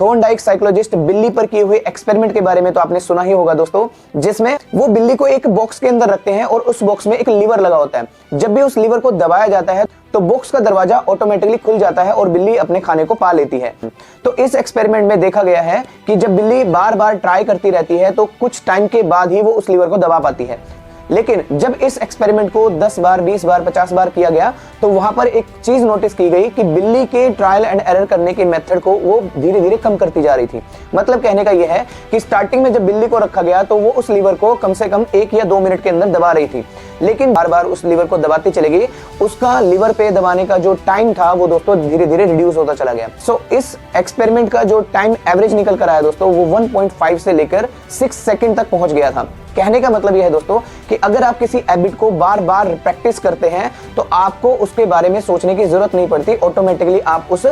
Thorndike psychologist बिल्ली पर किए हुए एक्सपेरिमेंट के बारे में तो आपने सुना ही होगा दोस्तों, जिसमें वो बिल्ली को एक बॉक्स के अंदर रखते हैं और उस बॉक्स में एक लीवर लगा होता है। जब भी उस लीवर को दबाया जाता है तो बॉक्स का दरवाजा ऑटोमेटिकली खुल जाता है और बिल्ली अपने खाने को पा लेती है। तो इस एक्सपेरिमेंट में देखा गया है कि जब बिल्ली बार बार ट्राई करती रहती है तो कुछ टाइम के बाद ही वो उस लीवर को दबा पाती है। लेकिन जब इस एक्सपेरिमेंट को 10 बार, 20 बार, 50 बार किया गया तो वहां पर एक चीज नोटिस की गई कि बिल्ली के ट्रायल एंड एरर करने के मेथड को वो धीरे धीरे कम करती जा रही थी। मतलब कहने का यह है कि स्टार्टिंग में जब बिल्ली को रखा गया तो वो उस लीवर को कम से कम 1 या 2 मिनट के अंदर दबा रही थी, लेकिन बार बार उस लीवर को दबाती चली गई, उसका लीवर पे दबाने का जो टाइम था वो दोस्तों धीरे धीरे रिड्यूस होता चला गया। इस एक्सपेरिमेंट का जो टाइम एवरेज निकल कर आया दोस्तों वो 1.5 से लेकर 6 सेकंड तक पहुंच गया था। कहने का मतलब यह है दोस्तों कि अगर आप किसी हैबिट को बार बार प्रैक्टिस करते हैं तो आपको उसके बारे में सोचने की जरूरत नहीं पड़ती, ऑटोमेटिकली आप उस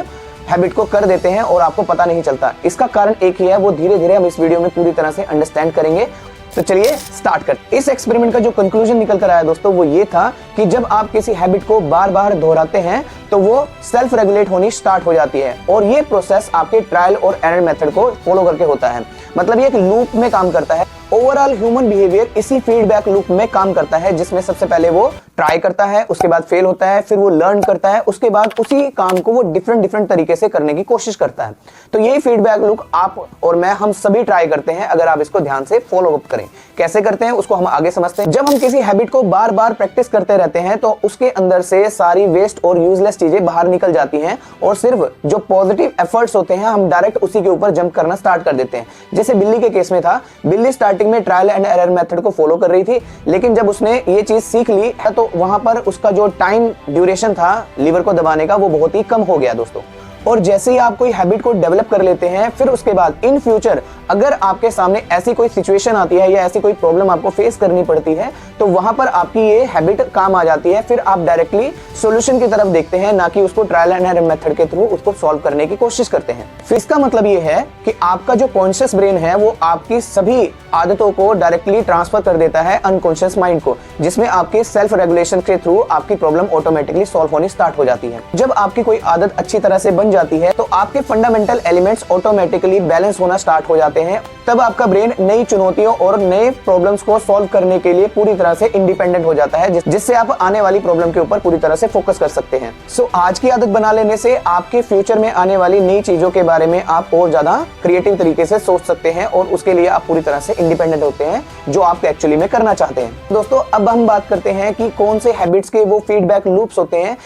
हैबिट को कर देते हैं और आपको पता नहीं चलता। इसका कारण एक ही है, वो धीरे धीरे हम इस वीडियो में पूरी तरह से अंडरस्टैंड करेंगे। तो चलिए स्टार्ट करते। इस एक्सपेरिमेंट का जो कंक्लूजन निकल कर आया दोस्तों वो ये था कि जब आप किसी हैबिट को बार बार दोहराते हैं तो वो सेल्फ रेगुलेट होनी स्टार्ट हो जाती है और ये प्रोसेस आपके ट्रायल और एरर मेथड को फॉलो करके होता है। मतलब ये एक लूप में काम करता है। ओवरऑल ह्यूमन बिहेवियर इसी फीडबैक लूप में काम करता है, जिसमें सबसे पहले वो ट्राई करता है, उसके बाद फेल होता है, फिर वो लर्न करता है, उसके बाद उसी काम को वो डिफरेंट तरीके से करने की कोशिश करता है। तो यही फीडबैक लूप आप और मैं, हम सभी ट्राई करते हैं अगर आप इसको ध्यान से फॉलो अप करें। कैसे करते हैं उसको हम आगे समझते हैं। जब हम किसी हैबिट को बार बार प्रैक्टिस करते रहते हैं तो उसके अंदर से सारी वेस्ट और यूजलेस चीजें बाहर निकल जाती हैं और सिर्फ जो पॉजिटिव एफर्ट्स होते हैं हम डायरेक्ट उसी के ऊपर जंप करना स्टार्ट कर देते हैं। जैसे बिल्ली के केस में था, बिल्ली स्टार्टिंग में ट्रायल एंड एरर मेथड को फॉलो कर रही थी, लेकिन जब उसने ये चीज सीख ली तो वहां पर उसका जो टाइम ड्यूरेशन था लीवर को दबाने का वो बहुत ही कम हो गया दोस्तों। और जैसे ही आप कोई हैबिट को डेवलप कर लेते हैं फिर उसके बाद इन फ्यूचर अगर आपके सामने ऐसी कोई सिचुएशन आती है या ऐसी कोई प्रॉब्लम आपको फेस करनी पड़ती है तो वहां पर आपकी ये हैबिट काम आ जाती है। फिर आप डायरेक्टली सॉल्यूशन की तरफ देखते हैं, ना कि उसको ट्रायल एंड एरर मेथड के थ्रू उसको सॉल्व करने की कोशिश करते हैं। फिर इसका मतलब ये है कि आपका जो कॉन्शियस ब्रेन है वो आपकी सभी आदतों को डायरेक्टली ट्रांसफर कर देता है अनकॉन्शियस माइंड को, जिसमें आपके सेल्फ रेगुलेशन के थ्रू आपकी प्रॉब्लम ऑटोमेटिकली सॉल्व होनी स्टार्ट हो जाती है। जब आपकी कोई आदत अच्छी तरह से बन जाती है तो आपके फंडामेंटल एलिमेंट्स ऑटोमेटिकली बैलेंस होना स्टार्ट हो जाते हैं। तब आपका ब्रेन नई चुनौतियों और नए प्रॉब्लम्स को सॉल्व करने के लिए पूरी तरह से इंडिपेंडेंट हो जाता है, जिससे आप आने वाली प्रॉब्लम के ऊपर पूरी तरह से फोकस कर सकते हैं। आज की आदत बना लेने से आपके फ्यूचर में आने वाली नई चीजों के बारे में आप और ज्यादा क्रिएटिव तरीके से सोच सकते हैं और उसके लिए आप पूरी तरह से इंडिपेंडेंट होते हैं जो आप एक्चुअली में करना चाहते हैं। दोस्तों अब हम बात करते हैं कि कौन से हैबिट्स के वो फीडबैक लूप्स होते हैं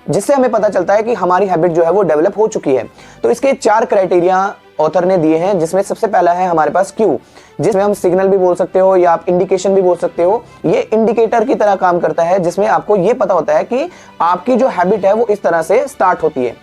जिससे हमें पता चलता है कि हमारी हैबिट जो है वो डेवलप हो चुकी है। तो इसके 4 क्राइटेरिया ऑथर ने दिए हैं, जिसमें सबसे पहला है हमारे पास क्यू, जिसमें हम सिग्नल भी बोल सकते हो या आप इंडिकेशन भी बोल सकते हो। ये इंडिकेटर की तरह काम करता है, जिसमें आपको ये पता होता है कि आपकी जो हैबिट है वो इस तरह से स्टार्ट होती है।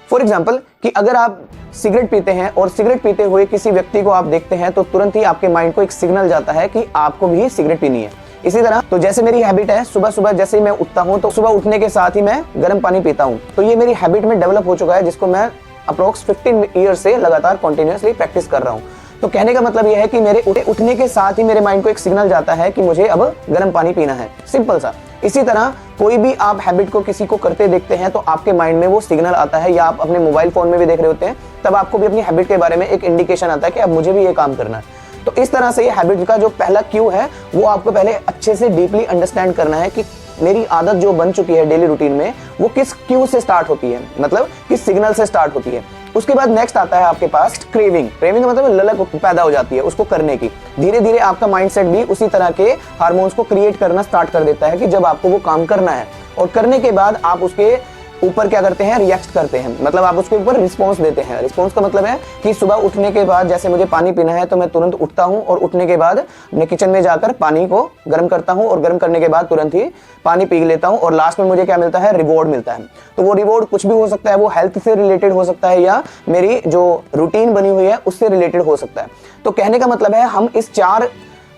फॉर एग्जाम्पल कि अगर आप सिगरेट पीते हैं और सिगरेट पीते हुए किसी व्यक्ति को आप देखते हैं तो तुरंत ही आपके माइंड को एक सिग्नल जाता है कि आपको भी सिगरेट पीनी है। इसी तरह तो जैसे मेरी हैबिट है सुबह सुबह जैसे ही मैं उठता हूं तो सुबह उठने के साथ ही मैं गर्म पानी पीता हूं, तो ये मेरी हैबिट में डेवलप हो चुका है, जिसको मैं अप्रोक्स 15 ईयर से लगातार कंटिन्यूअसली प्रैक्टिस कर रहा हूं। तो कहने का मतलब यह है कि मेरे उठने के साथ ही मेरे माइंड को एक सिग्नल जाता है कि मुझे अब गर्म पानी पीना है, सिंपल सा। इसी तरह कोई भी आप हैबिट को किसी को करते देखते हैं तो आपके माइंड में वो सिग्नल आता है, या आप अपने मोबाइल फोन में भी देख रहे होते हैं तब आपको भी अपनी हैबिट के बारे में एक इंडिकेशन आता है कि अब मुझे भी ये काम करना है। तो इस तरह से ये हैबिट का जो पहला क्यू है वो आपको पहले अच्छे से डीपली अंडरस्टैंड करना है कि मेरी आदत जो बन चुकी है डेली रूटीन में वो किस क्यू से स्टार्ट होती है, मतलब किस सिग्नल से स्टार्ट होती है। उसके बाद नेक्स्ट आता है आपके पास क्रेविंग। क्रेविंग मतलब ललक पैदा हो जाती है उसको करने की। धीरे धीरे आपका माइंडसेट भी उसी तरह के हार्मोन्स को क्रिएट करना स्टार्ट कर देता है कि जब आपको वो काम करना है, और करने के बाद आप उसके ऊपर क्या करते हैं, रिएक्ट करते हैं, मतलब आप उसके ऊपर रिस्पॉन्स देते हैं। रिस्पॉन्स का मतलब है कि सुबह उठने के बाद जैसे मुझे पानी पीना है तो मैं तुरंत उठता हूं और उठने के बाद अपने किचन में जाकर पानी को गर्म करता हूं और गर्म करने के बाद तुरंत ही पानी पी लेता हूं, और लास्ट में मुझे क्या मिलता है, रिवॉर्ड मिलता है। तो वो रिवॉर्ड कुछ भी हो सकता है, वो हेल्थ से रिलेटेड हो सकता है या मेरी जो रूटीन बनी हुई है उससे रिलेटेड हो सकता है। तो कहने का मतलब है हम इस 4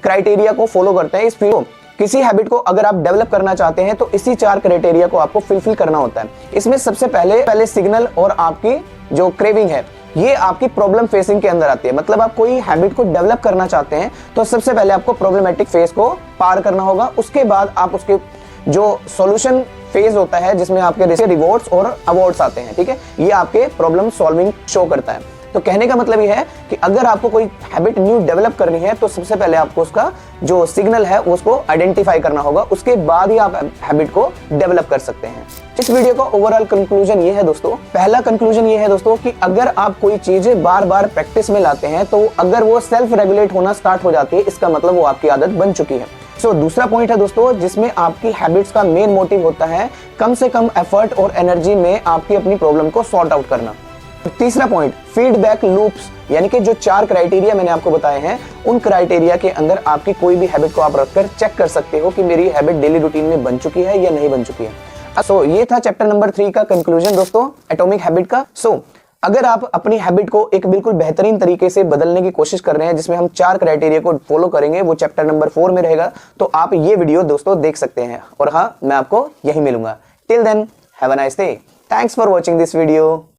क्राइटेरिया को फॉलो करते हैं। इस फील्ड किसी हैबिट को अगर आप डेवलप करना चाहते हैं तो इसी 4 क्राइटेरिया को आपको फुलफिल करना होता है। इसमें सबसे पहले सिग्नल और आपकी जो क्रेविंग है ये आपकी प्रॉब्लम फेसिंग के अंदर आती है। मतलब आप कोई हैबिट को डेवलप करना चाहते हैं तो सबसे पहले आपको प्रॉब्लमेटिक फेज को पार करना होगा, उसके बाद आप उसके जो सॉल्यूशन फेज होता है जिसमें आपके रिवॉर्ड्स और अवार्ड्स आते हैं, ठीक है, ये आपके प्रॉब्लम सॉल्विंग शो करता है। तो कहने का मतलब यह है कि अगर आपको कोई हैबिट न्यू डेवलप करनी है तो सबसे पहले आपको उसका जो सिग्नल है उसको आइडेंटिफाई करना होगा, उसके बाद ही आप हैबिट को डेवलप कर सकते हैं। इस वीडियो का ओवरऑल कंक्लूजन ये है दोस्तों, पहला कंक्लूजन ये है दोस्तों कि अगर आप कोई चीजें बार बार प्रैक्टिस में लाते हैं तो अगर वो सेल्फ रेगुलेट होना स्टार्ट हो जाती है, इसका मतलब वो आपकी आदत बन चुकी है। दूसरा पॉइंट है दोस्तों, जिसमें आपकी हैबिट्स का मेन मोटिव होता है कम से कम एफर्ट और एनर्जी में आपकी अपनी प्रॉब्लम को सॉर्ट आउट करना। तीसरा पॉइंट, फीडबैक लूप्स, यानी कि जो 4 क्राइटेरिया मैंने आपको बताए हैं, उन क्राइटेरिया के अंदर आपकी कोई भी हैबिट को आप रखकर चेक कर सकते हो कि मेरी हैबिट डेली रूटीन में बन चुकी है या नहीं बन चुकी है। ये था चैप्टर नंबर 3 का कंक्लूजन दोस्तों, एटॉमिक हैबिट का। अगर आप अपनी हैबिट को एक बिल्कुल बेहतरीन तरीके से बदलने की कोशिश कर रहे हैं, जिसमें हम 4 क्राइटेरिया को फॉलो करेंगे, वो चैप्टर नंबर 4 में रहेगा, तो आप ये वीडियो दोस्तों देख सकते हैं। और हाँ, मैं आपको यही मिलूंगा। Till then, have a nice day. Thanks for watching this video.